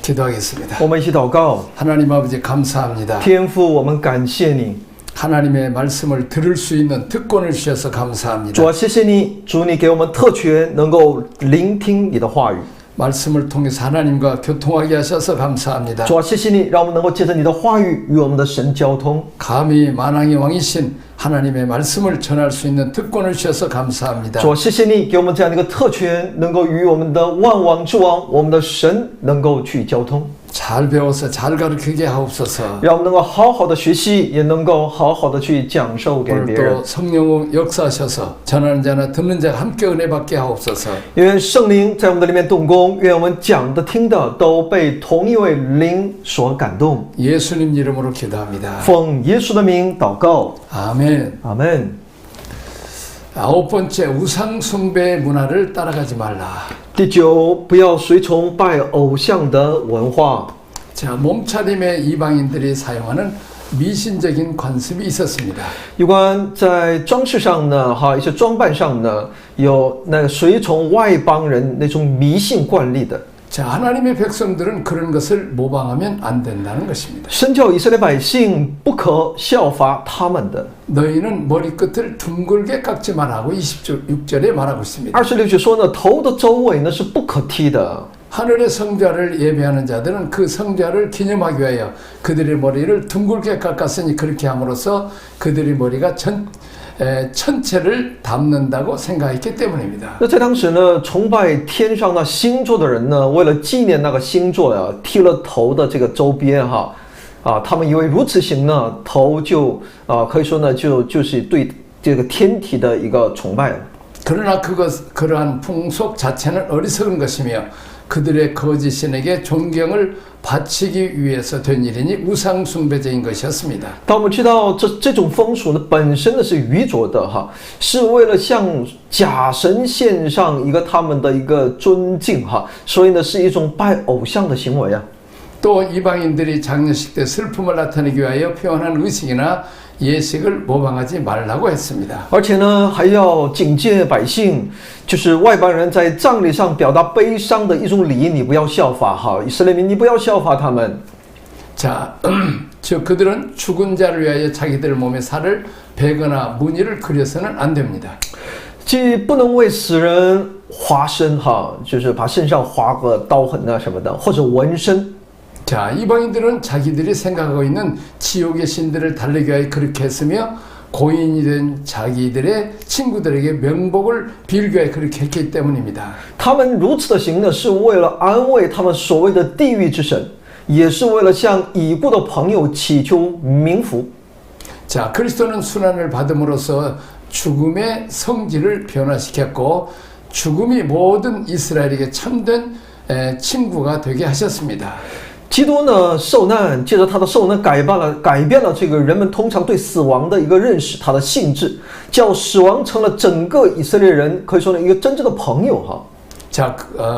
기도하겠습니다. 我们一起祷告。 하나님 아버지 감사합니다. 天父，我们感谢你， 하나님의 말씀을 들을 수 있는 특권을 주셔서 主 감사합니다. 啊，谢谢你，主你给我们特权，能够聆听你的话语。 말씀을 통해서 하나님과 교통하게 하셔서 감사합니다. 主啊，谢谢你，让我们能够借着你的话语与我们的神交通。 감히 만왕의 왕이신 하나님의 말씀을 전할 수 있는 특권을 주셔서 감사합니다. 主啊，谢谢你给我们这样的一个特权，能够与我们的万王之王，我们的神能够去交通。 잘 배워서 잘 가르치게 하옵소서. 让我们能够好好的学习，也能够好好的去讲授给别人。 오늘도 성령 역사하셔서 전하는 자나 듣는 자가 함께 은혜 받게 하옵소서. 愿圣灵在我们的里面动工，愿我们讲的听的都被同一位灵所感动。 예수님 이름으로 기도합니다. 奉耶稣的名祷告， 아멘. 阿门。 아홉 번째, 우상 숭배 문화를 따라가지 말라. 자, 몸차림에 이방인들이 사용하는 미신적인 관습이 있었습니다. 有关在装饰上呢，一些装扮上呢，有那个随从外邦人那种迷信惯例的。 자, 하나님의 백성들은 그런 것을 모방하면 안 된다는 것입니다. 神叫以色列百姓不可效法他们的。 너희는 머리끝을 둥글게 깎지 말라고 26절에 말하고 있습니다. 26节说呢，头的周围呢是不可剃的。 하늘의 성자를 예배하는 자들은 그 성자를 기념하기 위하여 그들의 머리를 둥글게 깎았으니 그렇게 함으로써 그들의 머리가 천체를 담는다고 생각했기 때문입니다. 那在当时呢，崇拜天上那星座的人呢，为了纪念那个星座呀，剃了头的这个周边他们以为如此行呢，头就可以说呢，就是对这个天体的一个崇拜。 그러나 그러한 풍속 자체는 어리석은 것이며 그들의 거짓 신에게 존경을 바치기 위해서 된 일이니 우상 숭배적인 것이었습니다. 但我们知道这种风俗呢，本身呢是愚拙的是为了向假神献上一个他们的一个尊敬所以呢是一种拜偶像的行为啊。 또 이방인들이 장례식 때 슬픔을 나타내기 위하여 표현한 의식이나 예식을 모방하지 말라고 했습니다. 而且呢，还要警戒百姓，就是外邦人在葬礼上表达悲伤的一种礼仪，你不要效法以色列民，你不要效法他们。 자, 즉 그들은 죽은 자를 위하여 자기들 몸에 살을 베거나 무늬를 그려서는 안 됩니다. 既不能为死人划身就是把身上划个刀痕什么的，或者纹身。 자, 이방인들은 자기들이 생각하고 있는 지옥의 신들을 달래기 위하여 그렇게 했으며 고인이 된 자기들의 친구들에게 명복을 빌기 위하여 그렇게 했기 때문입니다. 他们如此的行呢，是为了安慰他们所谓的地狱之神，也是为了向已故的朋友祈求冥福。 자, 그리스도는 순환을 받음으로써 죽음의 성질을 변화시켰고 죽음이 모든 이스라엘에게 참된 친구가 되게 하셨습니다. 基督呢受难，借着他的受难改变了这个人们通常对死亡的一个认识，他的性质，叫死亡成了整个以色列人可以说呢一个真正的朋友자,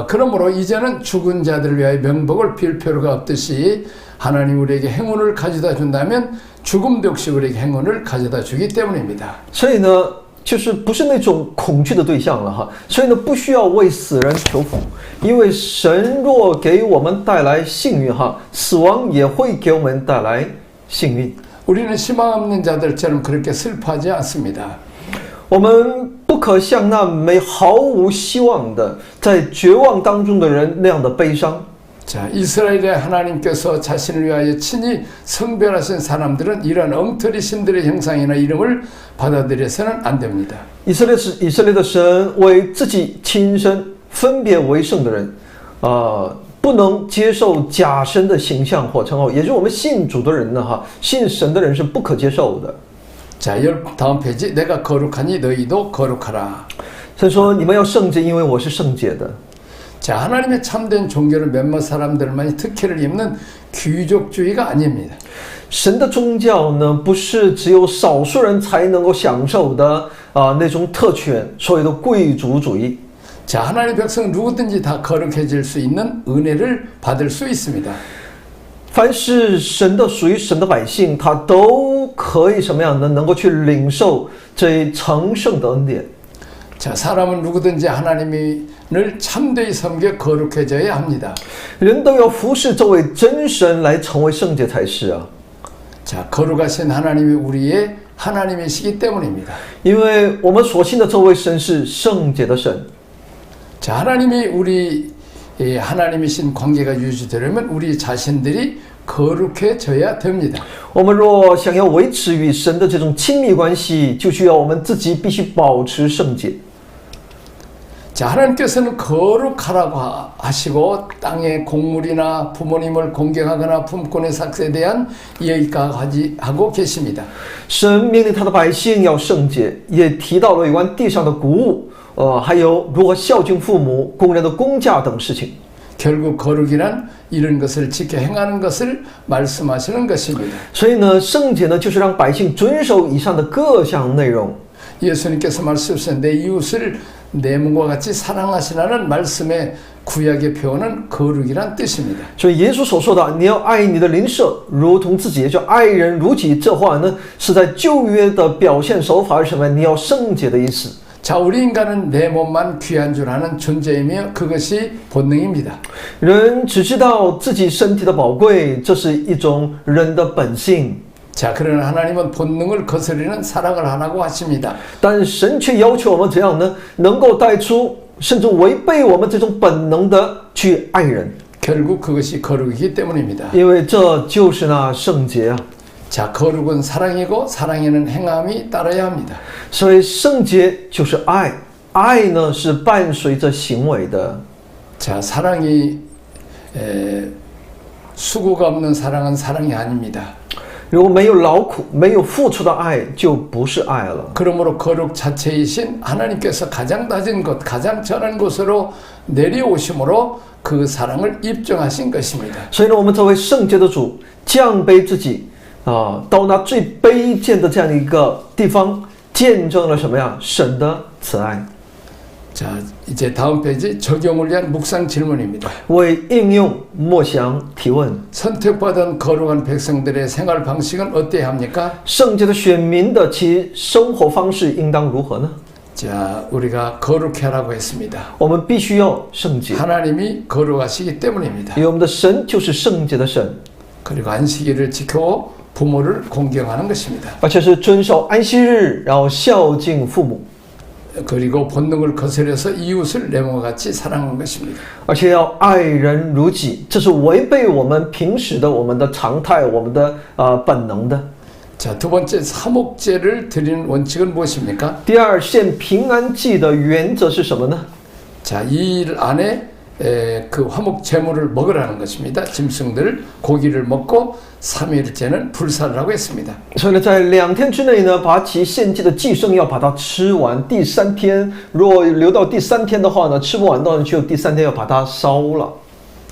그러므로 이제는 죽은 자들을 위하여 명복을 빌 필요가 없듯이 하나님 우리에게 행운을 가져다 준다면 죽음도 역시 우리에게 행운을 가져다 주기 때문입니다. 所以呢，就是不是那种恐惧的对象了所以呢，不需要为死人求福，因为神若给我们带来幸运死亡也会给我们带来幸运。 우리는 희망 없는 자들처럼 그렇게 슬퍼하지 않습니다. 我们不可像那毫无希望的在绝望当中的人那样的悲伤。 자, 이스라엘의 하나님께서 자신을 위하여 친히 성별하신 사람들은 이런 엉터리 신들의 형상이나 이름을 받아들여서는 안 됩니다. 以色列的神为自己亲身分别为圣的人，不能接受假神的形象或称号，也就是我们信主的人呢信神的人是不可接受的。 자, 다음 페이지. 내가 거룩하니 너희도 거룩하라. 所以说你们要圣洁，因为我是圣洁的。 자, 하나님의 참된 종교는 몇몇 사람들만이 특혜를 입는 귀족주의가 아닙니다. 神的宗教呢，不是只有少数人才能够享受的那种特权，所谓的贵族主义。 자, 하나님의 백성 누구든지 다 거룩해질 수 있는 은혜를 받을 수 있습니다. 凡是神的属于神的百姓，他都可以什么样呢？能够去领受这成圣的恩典。 자, 사람은 누구든지 하나님을 참되이 섬겨 거룩해져야 합니다. 人都要服侍这位真神来成为圣洁才是啊。 자, 거룩하신 하나님이 우리의 하나님이시기 때문입니다. 因为我们所信的这位神是圣洁的神。 자, 하나님이 우리 하나님이신 관계가 유지되려면 우리 자신들이 거룩해져야 됩니다. 我们若想要维持与神的这种亲密关系，就需要我们自己必须保持圣洁。 자, 하나님께서는 거룩하라고 하시고 땅의 곡물이나 부모님을 공경하거나 품꾼의 삭스에 대한 이야기까지 하고 계십니다. 神命令他的百姓要圣洁，也提到了有关地上的谷物，还有如何孝敬父母、工人的工价等事情。 결국 거룩이란 이런 것을 지켜 행하는 것을 말씀하시는 것입니다. 所以呢，圣洁呢，就是让百姓遵守以上的各项内容。 예수님께서 말씀하신 내 이웃을 내 몸과 같이 사랑하시라는 말씀의 구약의 표현은 거룩이란 뜻입니다. 所以耶稣所说的，你要爱你的邻舍如同自己，也就爱人如己，这话呢是在旧约的表现手法是什么？你要圣洁的意思。 자, 우리 인간은 내 몸만 귀한 줄 아는 존재이며 그것이 본능입니다. 人只知道自己身体的宝贵，这是一种人的本性。 자, 그러나 하나님은 본능을 거스르는 사랑을 하라고 하십니다. 但神却要求我们怎样呢？能够带出甚至违背我们这种本能的去爱人， 결국 그것이 거룩이기 때문입니다. 因为这就是那圣洁啊。 자, 거룩은 사랑이고 사랑에는 행함이 따라야 합니다. 所以圣洁就是爱，爱呢是伴随着行为的。 자, 사랑이 수고가 없는 사랑은 사랑이 아닙니다. 如果没有劳苦、没有付出的爱，就不是爱了。 그러므로 거룩 자체이신 하나님께서 가장 낮은 곳, 가장 전한 곳으로 내려오심으로 그 사랑을 입증하신 것입니다. 所以呢，我们这位圣洁的主降卑自己到那最卑贱的这样一个地方，见证了什么呀？神的慈爱。 자, 이제 다음 페이지 적용을 위한 묵상 질문입니다. 为应用默想提问： 선택받은 거룩한 백성들의 생활 방식은 어때야 합니까? 圣洁的选民的其生活方式应当如何呢？ 자, 우리가 거룩해 하라고 했습니다. 我们必须要圣洁， 하나님이 거룩하시기 때문입니다. 因为我们的神就是圣洁的神， 그리고 안식일을 지켜 부모를 공경하는 것입니다. 而且是遵守安息日，然后孝敬父母， 그리고 본능을 거스려서 이웃을 내 몸과 같이 사랑하는 것입니다. 而且要爱人如己，这是违背我们平时的我们的常态、我们的本能的。 자, 두 번째 사목제를 드리는 원칙은 무엇입니까? 第二，献平安祭的原则是什么呢？ 자, 이 일 안에 그 화목 제물을 먹으라는 것입니다. 짐승들 고기를 먹고 3일째는 불사를 하고 했습니다. 所以呢，在2天之内呢，把其献祭的祭牲要把它吃完。第3天，如果留到第3天的话呢，吃不完的就第3天要把它烧了。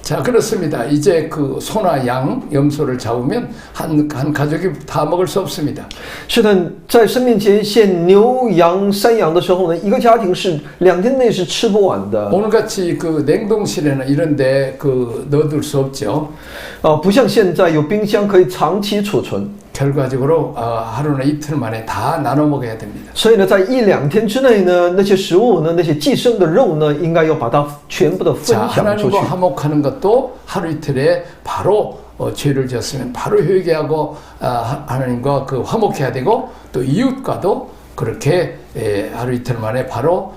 자, 그렇습니다. 이제 그 소나 양, 염소를 잡으면 한 가족이 다 먹을 수 없습니다. 是的，在神面前献牛羊山羊的时候呢，一个家庭是2天内是吃不完的。 오늘같이 그 냉동실에는 이런데 그 넣어둘 수 없죠. 不像现在有冰箱可以长期储存。 결과적으로 하루나 이틀 만에 다 나눠 먹어야 됩니다. 所以呢，在1-2天之内呢，那些食物呢，那些寄生的肉呢，应该要把它全部的分 자, 享出去。 하나님과 화목하는 것도 하루 이틀에 바로 죄를 지었으면 바로 회개하고 하나님과 그 화목해야 되고 또 이웃과도 그렇게 하루 이틀 만에 바로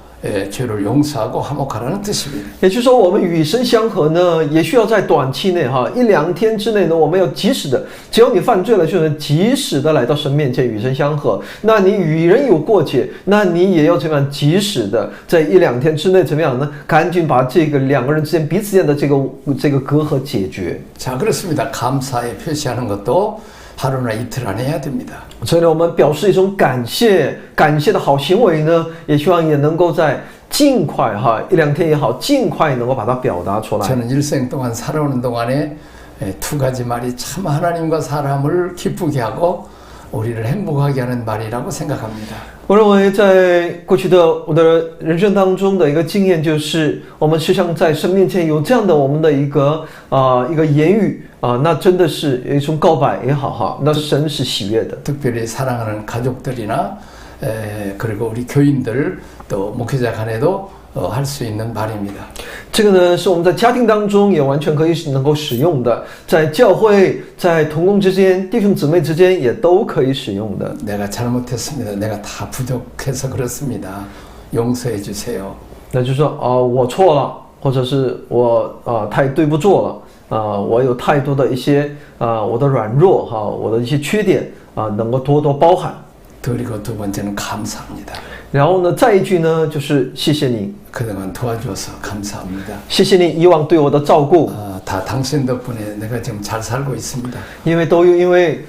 죄를 용서하고 화목하라는 뜻입니다. 也就是说，我们与神相合呢，也需要在短期内1-2天之内呢，我们要及时的，只要你犯罪了，就能及时的来到神面前与神相合。那你与人有过节，那你也要怎么样及时的在1-2天之内怎么样呢？赶紧把这个2个人之间彼此间的这个隔阂解决。 자, 그렇습니다. 감사에 표시하는 것도 하루나 이틀 안에 해야 됩니다. 所以呢，我们表示一种感谢的好行为呢，也希望也能够在尽快1-2天也好，尽快能够把它表达出来。 저는 일생 동안 살아오는 동안에 두 가지 말이 참 하나님과 사람을 기쁘게 하고 우리를 행복하게 하는 말이라고 생각합니다. 我认为在过去的我的人生当中的一个经验就是，我们时常在神面前有这样的我们的一个言语那真的是一种告白也好那神是喜悦的。 특별히 사랑하는 가족들이나 그리고 우리 교인들 또 목회자 간에도 할 수 있는 말입니다. 这个呢，是我们在家庭当中也完全可以能够使用的，在教会、在同工之间、弟兄姊妹之间也都可以使用的。 내가 잘못했습니다. 내가 다 부족해서 그렇습니다. 용서해 주세요. 那就是说我错了，或者是我太对不住了我有太多的一些我的软弱我的一些缺点能够多多包涵。 그리고 두 번째는 감사합니다. 然后呢，再一句呢，就是谢谢你， 그동안 도와줘서 감사합니다. 谢谢你以往对我的照顾， 다 당신 덕분에 내가 지금 잘 살고 있습니다. 因为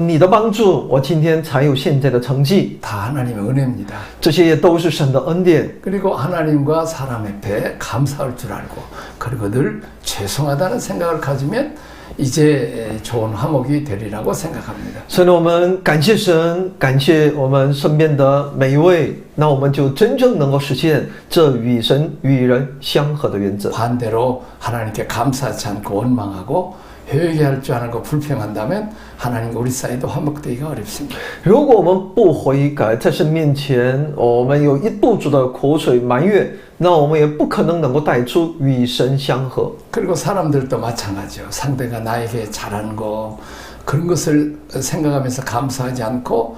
你的帮助，我今天才有现在的成绩， 다 하나님의 은혜입니다. 这些也都是神的恩典。 그리고 하나님과 사람 앞에 감사할 줄 알고 그리고 늘 죄송하다는 생각을 가지면 이제 좋은 화목이 되리라고 생각합니다. 所以呢，我们感谢神，感谢我们身边的每一位，那我们就真正能够实现这与神与人相合的原则。 반대로 하나님께 감사하지 않고 원망하고 회개할 줄 아는 거 불평한다면 하나님과 우리 사이도 화목되기가 어렵습니다. 如果我们不悔改，在神面前，我们有一不足的口水埋怨，那我们也不可能能够带出与神相合。 그리고 사람들도 마찬가지요. 상대가 나에게 잘한 거 그런 것을 생각하면서 감사하지 않고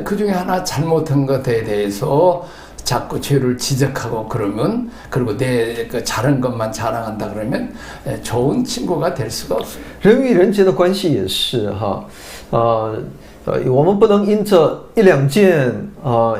그 중에 하나 잘못한 것에 대해서 자꾸 죄를 지적하고 그러면 그리고 내 그 잘한 것만 자랑한다 그러면 좋은 친구가 될 수가 없습니다. 人与人间的关系也是我们不能因着一两件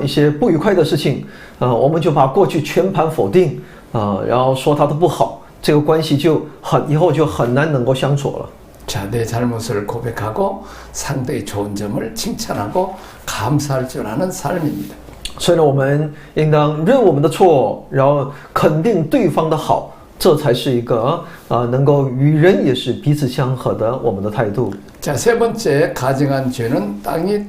一些不愉快的事情我们就把过去全盘否定然后说他的不好，这个关系就以后就很难能够相处了。 자, 내 잘못을 고백하고 상대의 좋은 점을 칭찬하고 감사할 줄 아는 삶입니다. 所以呢，我们应当认我们的错，然后肯定对方的好，这才是一个能够与人也是彼此相合的我们的态度。 자, 세 번째 가증한 죄는 땅이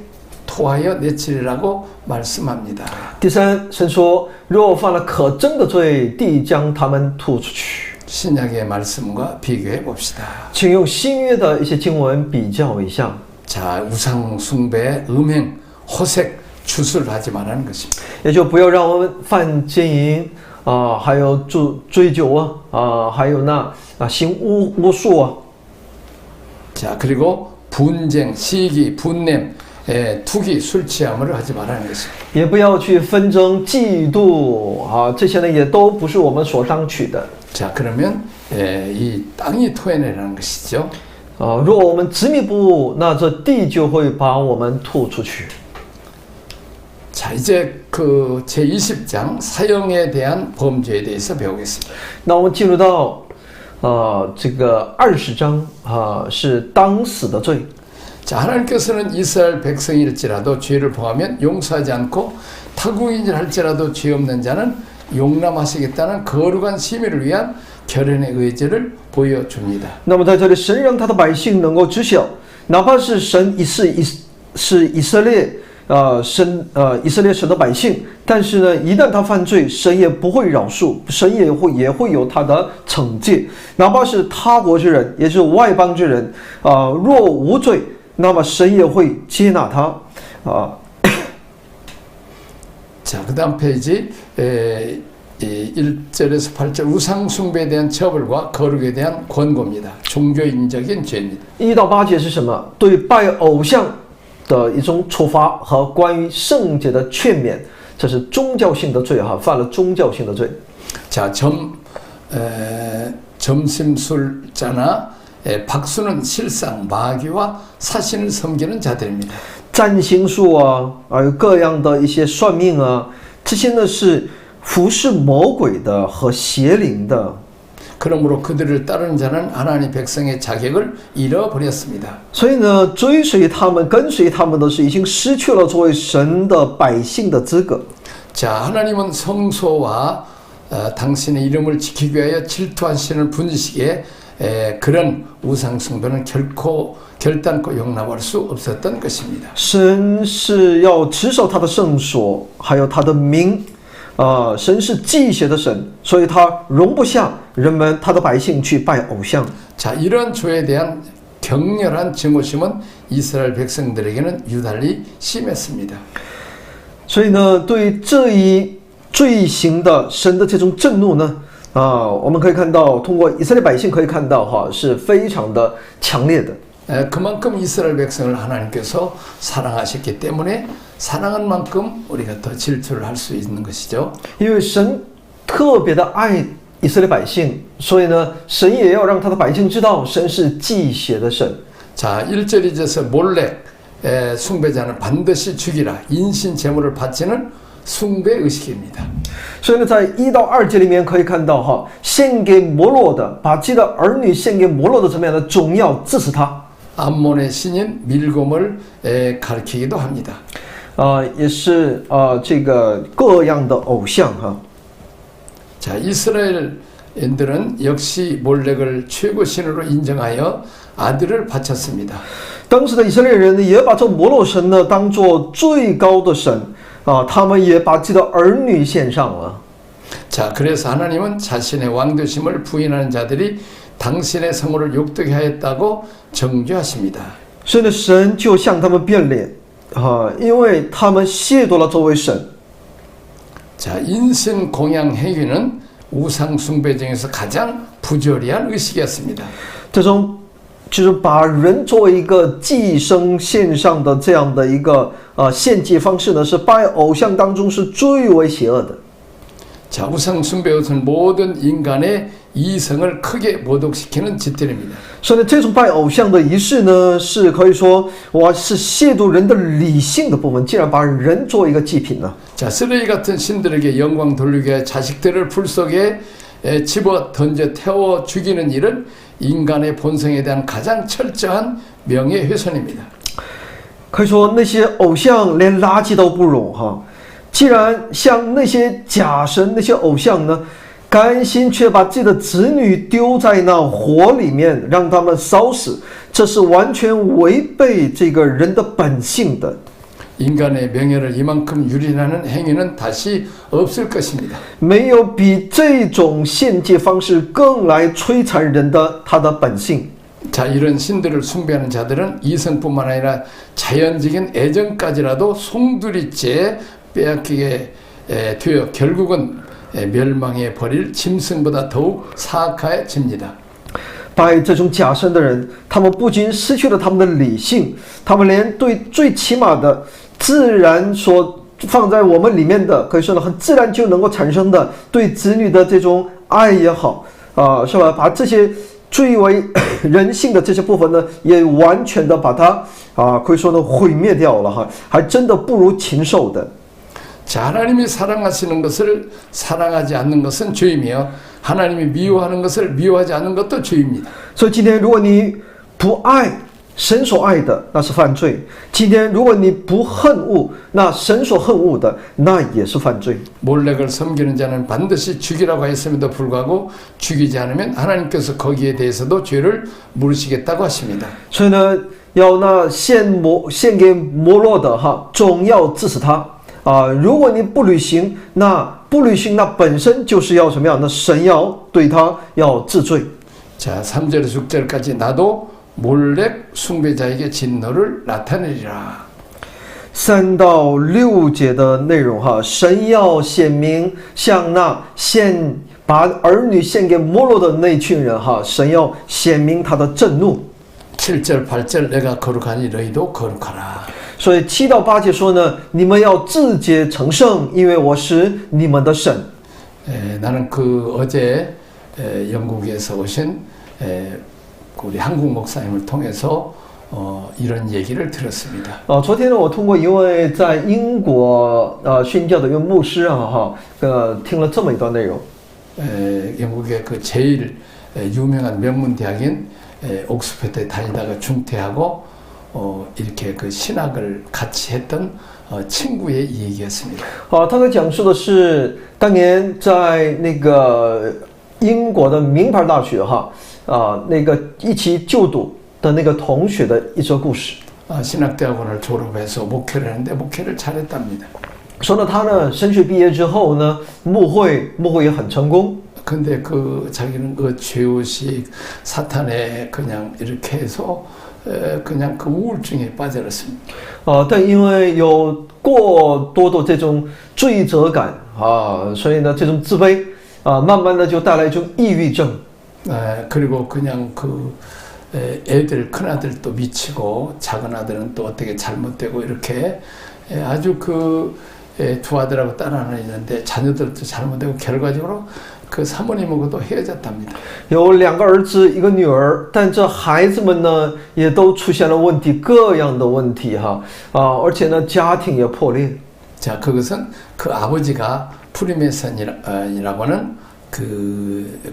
토하여 내치리라고 말씀합니다. 第三，神说，若犯了可憎的罪，地将他们吐出去。 신약의 말씀과 비교해 봅시다. 请用新约的一些经文比较一下。 자, 우상 숭배, 음행, 호색, 주술하지 말라는 것입니다. 也就不要让我们犯奸淫还有追酒还有那行巫术 자, 그리고 분쟁, 시기, 분냄, 투기, 술 취함을 하지 말라는 것입니다. 也不要去纷争、嫉妒这些呢也都不是我们所当取的。 자, 그러면 이 땅이 토해내라는 것이죠. 若我们执迷不悟，那这地就会把我们吐出去。 자, 이제 그 제20장 사형에 대한 범죄에 대해서 배우겠습니다. 那我们进入到这个20章是当死的罪。 자, 하나님께서는 이스라엘 백성일지라도 죄를 범하면 용서하지 않고 타국인을 할지라도 죄 없는 자는 용납하시겠다는 거룩한 심의를 위한 결연의 의지를 보여줍니다. 那么在这里，神让他的百姓能够知晓，哪怕是神是以色列以色列神的百姓，但是呢，一旦他犯罪，神也不会饶恕，神也会有他的惩戒。哪怕是他国之人，也就是外邦之人，若无罪，那么神也会接纳他。자, 그다음 페이지 1절에서 8절 우상 숭배에 대한 처벌과 거룩에 대한 권고입니다. 종교인적인 죄입니다. 1到8节是什么？对拜偶像的一种处罚和关于圣洁的劝勉，这是宗教性的罪犯了宗教性的罪。 자, 점심술자나 박수는 실상 마귀와 사신을 섬기는 자들입니다. 占星术有各样的一些算命这些呢是服侍魔鬼的和邪灵的。 그러므로 그들을 따르는 자는 하나님 백성의 자격을 잃어버렸습니다. 所以呢，追随他们、跟随他们的是已经失去了作为神的百姓的资格。 자, 하나님은 성소와 당신의 이름을 지키기 위하여 질투하시는 분이시기에 그런 우상 숭배는 결단코 용납할 수 없었던 것입니다. 神是要持守他的圣所，还有他的名。 神是忌邪的神，所以他容不下人们他的百姓去拜偶像。 자, 이런 죄에 대한 격렬한 증오심은 이스라엘 백성들에게는 유달리 심했습니다. 所以呢，对于这一罪行的神的这种震怒呢，我们可以看到，通过以色列百姓可以看到哈，是非常的强烈的。 그만큼 이스라엘 백성을 하나님께서 사랑하셨기 때문에 사랑한 만큼 우리가 더 질투를 할 수 있는 것이죠. 因为神特别的爱以色列百姓，所以呢，神也要让他的百姓知道，神是忌邪的神。 자, 1절 2절에서 몰렉 숭배자는 반드시 죽이라. 인신 제물을 바치는 숭배 의식입니다. 所以呢，在1到2节里面可以看到哈，献给摩洛的，把自己的儿女献给摩洛的怎么样的，总要治死他。 암몬의 신인 밀곰을 가리키기도 합니다. 也是这个各样的偶像哈。 자, 이스라엘인들은 역시 몰렉을 최고 신으로 인정하여 아들을 바쳤습니다. 当时的以色列人呢，也把这摩洛神呢当做最高的神他们也把自己的儿女献上了。 자, 그래서 하나님은 자신의 왕되심을 부인하는 자들이 당신의 성호를 욕되게 하였다고 정죄하십니다. 所以呢，神就向他们变脸因为他们亵渎了这位神。 자, 인신 공양 행위는 우상 숭배 중에서 가장 부조리한 의식이었습니다. 这种就是把人作为一个寄生献上的这样的一个献祭方式呢，是拜偶像当中是最为邪恶的。 자, 우상 숭배는 모든 인간의 이성을 크게 모독시키는 짓들입니다. 所以呢，这种拜偶像的仪式呢，是可以说是亵渎人的理性的部分，竟然把人作为一个祭品呢。 자, 쓰레기 같은 신들에게 영광 돌리게 해 자식들을 불 속에 집어 던져 태워 죽이는 일은 인간의 본성에 대한 가장 철저한 명예훼손입니다. 可以说那些偶像连垃圾都不容哈。 既然像那些假神、那些偶像呢，甘心却把自己的子女丢在那火里面，让他们烧死，这是完全违背这个人的本性的。 인간의 명예를 이만큼 유린하는 행위는 다시 없을 것입니다. 没有比这种献祭方式更来摧残人的他的本性。 자, 이런 신들을 숭배하는 자들은 이성뿐만 아니라 자연적인 애정까지라도 송두리째 빼앗기게 되어 결국은 멸망에 버릴 짐승보다 더욱 사악해집니다. 拜这种假神的人，他们不仅失去了他们的理性，他们连对最起码的自然所放在我们里面的，可以说呢，很自然就能够产生的对子女的这种爱也好是吧？把这些最为人性的这些部分呢，也完全的把它可以说呢毁灭掉了哈，还真的不如禽兽的。 자, 하나님이 사랑하시는 것을 사랑하지 않는 것은 죄이며 하나님이 미워하는 것을 미워하지 않는 것도 죄입니다. 所以今天如果你不爱神所爱的，那是犯罪；今天如果你不恨恶那神所恨恶的，那也是犯罪。 몰렉을 섬기는 자는 반드시 죽이라고 했음에도 불구하고 죽이지 않으면 하나님께서 거기에 대해서도 죄를 물으시겠다고 하십니다. 所以呢，要那献给摩洛的总要治死他。 如果你不履行，那本身就是要什么样？那神要对他要治罪。 자, 3절에서 6절까지 나도 몰렉 숭배자에게 진노를 나타내리라. 3到6节的内容神要显明向那把儿女献给摩洛的那群人神要显明他的震怒。 7절, 8절 내가 거룩하니 너희도 거룩하라. 所以7到8节说呢，你们要自洁成圣，因为我是你们的神。 나는 어제 영국에서 오신 우리 한국 목사님을 통해서 이런 얘기를 들었습니다. 昨天呢，我通过一位在英国宣教的一位牧师听了这么一段内容。 영국의 제일 유명한 명문 대학인 옥스퍼드에 다니다가 중퇴하고 이렇게 신학을 같이 했던 친구의 얘기였습니다. 他在讲述的是当年在那个英国的名牌大学那个一起就读的那个同学的一则故事。 신학대학원을 졸업해서 목회를 했는데 목회를 잘했답니다. 说呢，他呢神学毕业之后呢，牧会也很成功。 근데 자기는 죄의식 사탄에 그냥 이렇게 해서 그냥 그 우울증에 빠져들었습니다. 但因为有过多的这种罪责感啊，所以呢，这种自卑啊，慢慢的就带来一种抑郁症。 그리고 그냥 그 애들 큰 아들도 미치고 작은 아들은 또 어떻게 잘못되고 이렇게 아주 그 두 아들하고 딸 하나 있는데 자녀들도 잘못되고 결과적으로 그 사모님하고도 헤어졌답니다. 有2个儿子，1个女儿，但这孩子们呢，也都出现了问题，各样的问题哈而且呢，家庭也破裂。 자, 그것은 그 아버지가 프리메이슨이라고 하는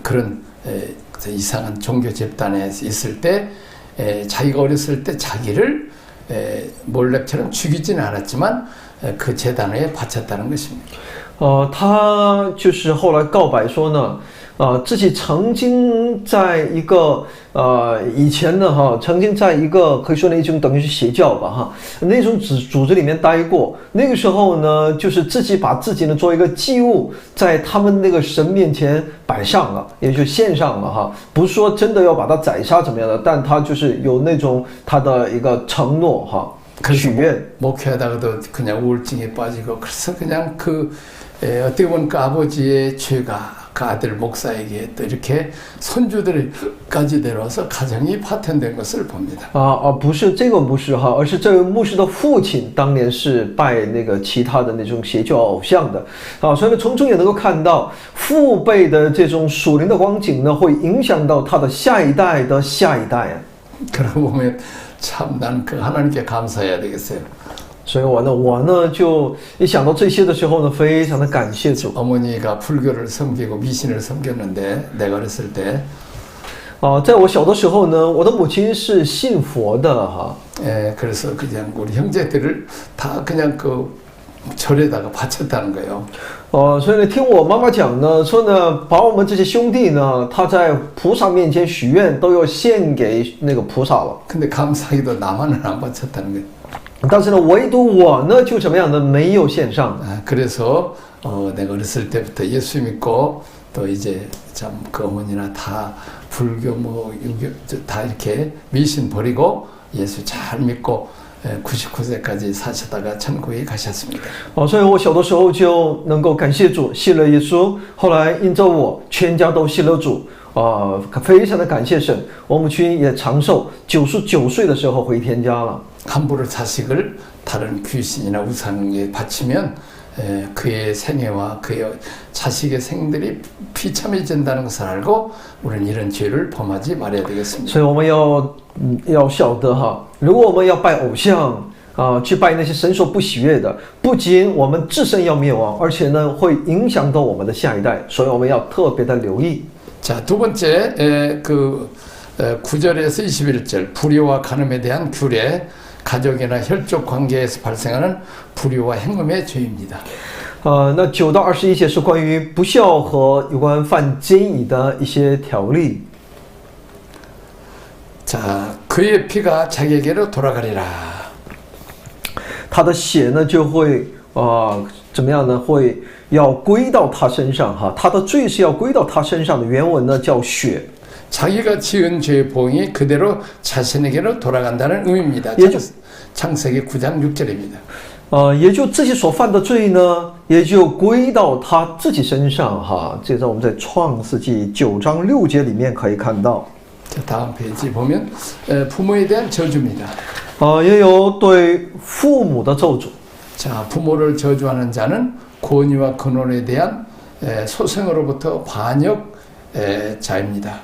그런 이상한 종교 집단에 있을 때 자기가 어렸을 때 자기를 몰렉처럼 죽이지는 않았지만 그 재단에 바쳤다는 것입니다. 他就是后来告白说呢，自己曾经在一个以前呢曾经在一个可以说那种等于是邪教吧那种组织里面待过。那个时候呢，就是自己把自己呢做一个祭物，在他们那个神面前摆上了，也就献上了不是说真的要把他宰杀怎么样的，但他就是有那种他的一个承诺许愿。 목회하다가도 그냥 우울증에 빠지고 그래서 그냥 어떻게 보면 그 아버지의 죄가 그 아들 목사에게 또 이렇게 손주들까지 내려와서 가정이 파탄된 것을 봅니다. 不是这个牧师而是这位牧师的父亲当年是拜那个其他的那种邪教偶像的所以呢，从中也能够看到父辈的这种属灵的光景呢，会影响到他的下一代的下一代。 그러고 보면 참 나는 그 하나님께 감사해야 되겠어요. 所以我呢就一想到这些的时候呢，非常的感谢主。 어머니가 불교를 섬기고 미신을 섬겼는데 내가 어렸을 때 在我小的时候呢，我的母亲是信佛的그래서 그냥 우리 형제들을 다 그냥 그 절에다가 바쳤다는 거예요. 所以呢，听我妈妈讲呢，说呢，把我们这些兄弟呢，他在菩萨面前许愿，都要献给那个菩萨了。 근데 감사하게도 나만은 안 바쳤다는 거예요. 但是呢，唯独我呢，就怎么样呢？没有献上。 그래서 내가 어렸을 때부터 예수 믿고 또 이제 참 그 어머니나 다 불교 뭐 유교 다 이렇게 미신 버리고 예수 잘 믿고 99세까지 사시다가 천국에 가셨습니다. 所以我小的时候就能够感谢主，信了耶稣。后来因着我，全家都信了主。非常的感谢神。我母亲也长寿，99岁的时候回天家了。 함부로 자식을 다른 귀신이나 우상에 바치면 그의 생애와 그의 자식의 생들이 비참해진다는 것을 알고 우리는 이런 죄를 범하지 말아야 되겠습니다. 所以我们要晓得如果我们要拜偶像去拜那些神所不喜悦的，不仅我们自身要灭亡，而且呢会影响到我们的下一代，所以我们要特别的留意。 자, 두 번째 9절에서 21절 불의와 간음에 대한 규례. 가족이나 혈족 관계에서 발생하는 불의와 행음의 죄입니다. 那9到21节是关于不孝和有关犯奸淫的一些条例。 자, 그의 피가 자기에게로 돌아가리라. 他的血呢就会怎么样呢？会要归到他身上他的罪是要归到他身上的。原文呢叫血。 자기가 지은 죄의 보응이 그대로 자신에게로 돌아간다는 의미입니다. 창세기 9장 6절입니다. 也就自己所犯的罪呢，也就归到他自己身上这在我们在创世纪9章6节里面可以看到。 자, 다음 페이지 보면 부모에 대한 저주입니다. 也有对父母的咒诅。 자, 부모를 저주하는 자는 권위와 근원에 대한 소생으로부터 반역 자입니다.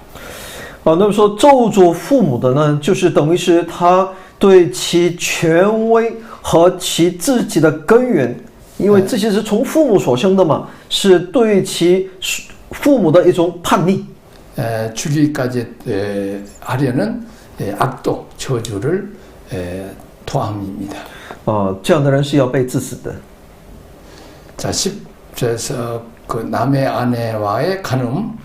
那么说咒诅父母的呢，就是等于是他对其权威和其自己的根源，因为这些是从父母所生的嘛，是对其父母的一种叛逆。 죽이기까지 하려는 악독 저주를 토함입니다. 这样的人是要被致死的。 자, 10절에서 그 남의 아내와의 간음,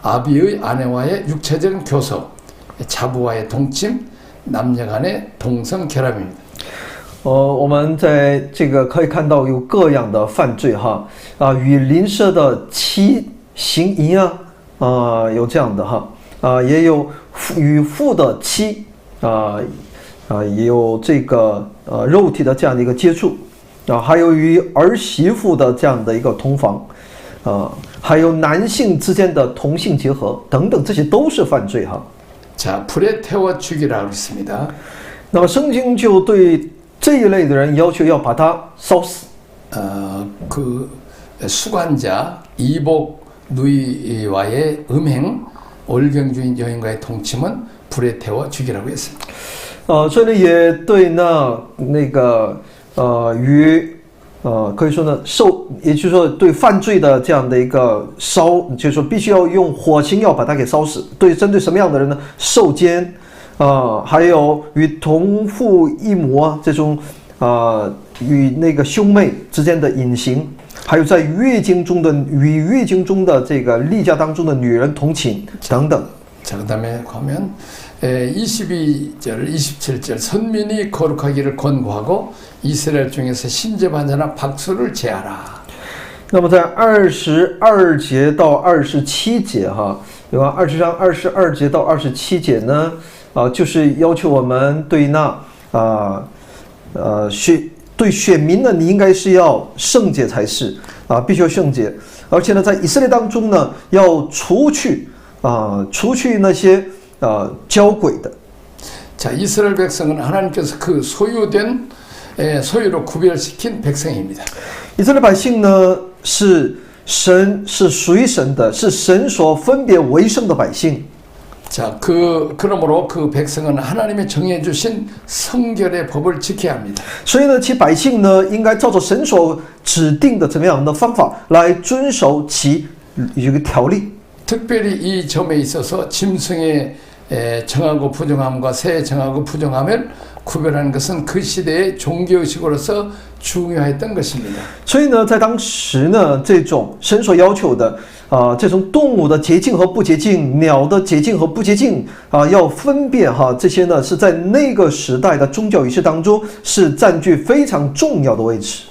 아비의 아내와의 육체적 교섭, 자부와의 동침, 남녀 간의 동성 결합입니다. 我们在这个可以看到有各样的犯罪与邻舍的妻行淫有这样的也有与父的妻也有这个肉体的这样的一个接触还有与儿媳妇的这样的一个同房还有男性之间的同性结合等等，这些都是犯罪哈。 자, 불에 태워 죽이라고 했습니다. 那么圣经就对这一类的人要求要把他烧死。 그 수관자 이복 누이와의 음행, 올경주인 여인과의 동침은 불에 태워 죽이라고 했습니다. 所以呢，也对那个可以说呢也就是说对犯罪的这样的一个烧，就是说必须要用火星要把它给烧死。对，针对什么样的人呢？受奸还有与同父异母这种与那个兄妹之间的隐形，还有在月经中的这个例假当中的女人同寝等等。 자, 그다음에 가면 22절, 27절 선민이 거룩하기를 권고하고 이스라엘 중에서 신재반자나 박수를 제하라. 那么在22节到27节哈，对吧？20章22节到27节呢，就是要求我们对对选民呢，你应该是要圣洁才是必须要圣洁，而且呢，在以色列当中呢，要除去那些交鬼的。 자, 이스라엘 백성은 하나님께서 그 소유된 소유로 구별시킨 백성입니다. 以色列百姓呢，是属于神的，是神所分别为圣的百姓。 자, 그러므로 그 백성은 하나님이 정해주신 성결의 법을 지켜야 합니다. 所以呢，其百姓呢，应该照着神所指定的怎么样的方法来遵守其一个条例。 특별히 이 점에 있어서 짐승의 정하고 부정함과 새의 정하고 부정함을 구별하는 것은 그 시대의 종교의식으로서 중요했던 것입니다. 所以呢，在当时呢，这种神所要求的这种动物的洁净和不洁净，鸟的洁净和不洁净要分辨这些呢是在那个时代的宗教仪式当中是占据非常重要的位置。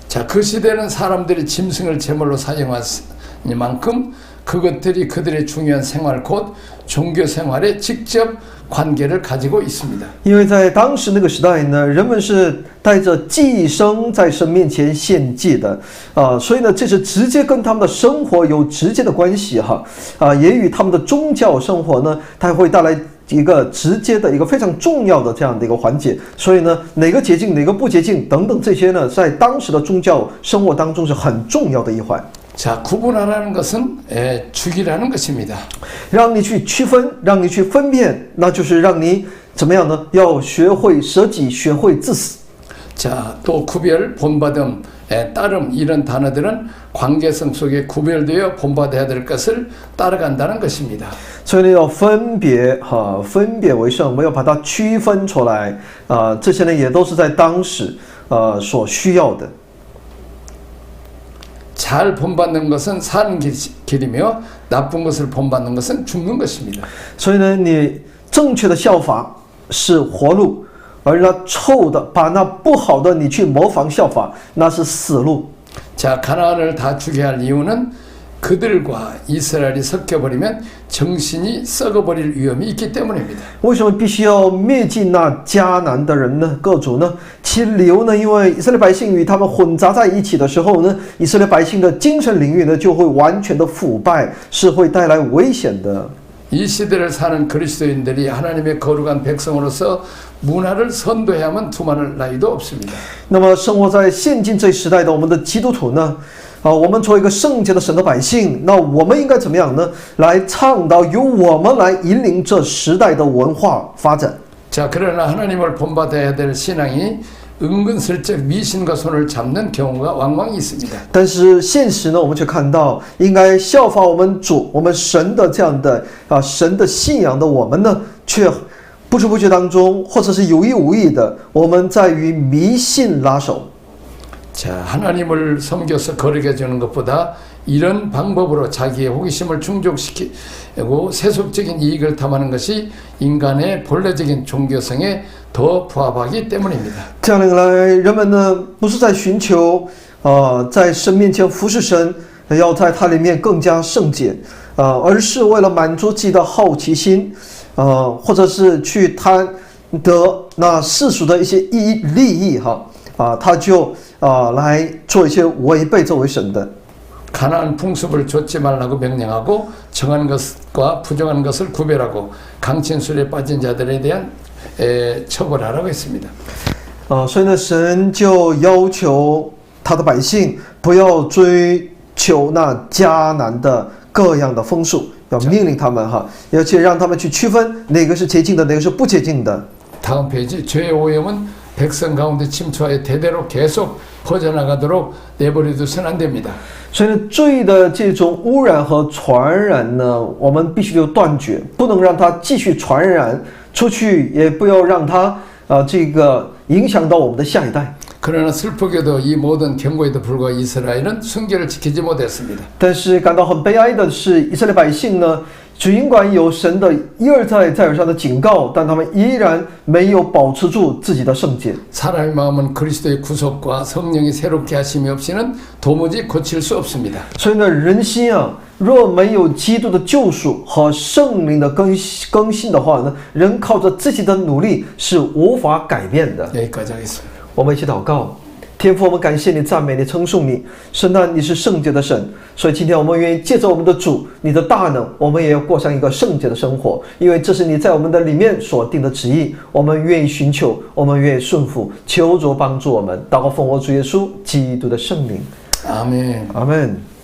자, 그 시대는 사람들이 짐승을 제물로 사용하니만큼 그것들이 그들의 중요한 생활 곧 종교 생활에 직접 관계를 가지고 있습니다. 因为在当时那个时代呢，人们是带着祭牲在神面前献祭的所以呢，这是直接跟他们的生活有直接的关系也与他们的宗教生活呢，它会带来一个直接的一个非常重要的这样的一个环节。所以呢，哪个洁净，哪个不洁净等等这些呢，在当时的宗教生活当中是很重要的一环。 자, 구분하라는 것은 죽이라는 것입니다. 让你去区分，让你去分辨，那就是让你怎么样呢？要学会舍己，学会自死。 자, 또 구별, 본받음, 따름 이런 단어들은 관계성 속에 구별되어 본받아야 될 것을 따라간다는 것입니다. 所以呢，要分别为圣，我们要把它区分出来这些呢，也都是在当时所需要的。 잘 본받는 것은 사는 길이며 나쁜 것을 본받는 것은 죽는 것입니다. 所以呢，你正确的效法是活路，而那臭的，把那不好的你去模仿效法，那是死路。 자, 가나안을 다 죽여야 할 이유는 그들과 이스라엘이 섞여버리면 정신이 썩어버릴 위험이 있기 때문입니다. 为什么必须要灭尽那迦南的人呢？各族呢？其理由呢？因为以色列百姓与他们混杂在一起的时候呢，以色列百姓的精神领域呢就会完全的腐败，是会带来危险的。 이 시대를 사는 그리스도인들이 하나님의 거룩한 백성으로서 문화를 선도해야만 두말할 나위도 없습니다. 那么生活在现今这时代的我们的基督徒呢？我们作为一个圣洁的神的百姓，那我们应该怎么样呢？来倡导，由我们来引领这时代的文化发展。 자, 그러나 하나님을 본받아야 될 신앙이 은근슬쩍 미신과 손을 잡는 경우가 왕왕 있습니다. 但是现实呢，我们却看到，应该效法我们主、我们神的这样的神的信仰的我们呢，却不知不觉当中，或者是有意無意的，我们在与迷信拉手。 자, 하나님을 섬겨서 거룩해 주는 것보다 이런 방법으로 자기의 호기심을 충족시키고 세속적인 이익을 탐하는 것이 인간의 본래적인 종교성에 더 부합하기 때문입니다. 这样来，人们呢，不是在寻求在神面前服侍神，要在他里面更加圣洁而是为了满足自己的好奇心，或者是去贪得那世俗的一些利益哈，他就来做一些违背这位神的。 가나안 풍습을 좇지 말라고 명령하고 정한 것과 부정한 것을 구별하고 강진술에 빠진 자들에 대한 처벌하라고 했습니다. 所以呢，神就要求他的百姓不要追求那迦南的各样的风俗，要命令他们哈，而且让他们去区分哪个是洁净的，哪个是不洁净的。 다음 페이지 죄의 오염은 백성 가운데 침투하여 대대로 계속 퍼져나가도록 내버려두서는 안 됩니다. 所以呢，罪的这种污染和传染呢，我们必须要断绝，不能让它继续传染出去，也不要让它这个影响到我们的下一代。 그러나 슬프게도 이 모든 경고에도 불구하고 이스라엘은 순결을 지키지 못했습니다. 但是感到很悲哀的是，以色列百姓呢，尽管有神的一而再再而三的警告，但他们依然没有保持住自己的圣洁。 사람의 마음은 그리스도의 구속과 성령이 새롭게 하심이 없이는 도무지 고칠 수 없습니다. 所以呢，人心啊，若没有基督的救赎和圣灵的更新的话呢，人靠着自己的努力是无法改变的。 여기까지 하겠습니다. 我们一起祷告，天父，我们感谢你、赞美你、称颂你，神啊，你是圣洁的神，所以今天我们愿意借着我们的主，你的大能，我们也要过上一个圣洁的生活，因为这是你在我们的里面所定的旨意，我们愿意寻求，我们愿意顺服，求主帮助我们，祷告奉我主耶稣基督的圣名， 아멘. 阿门。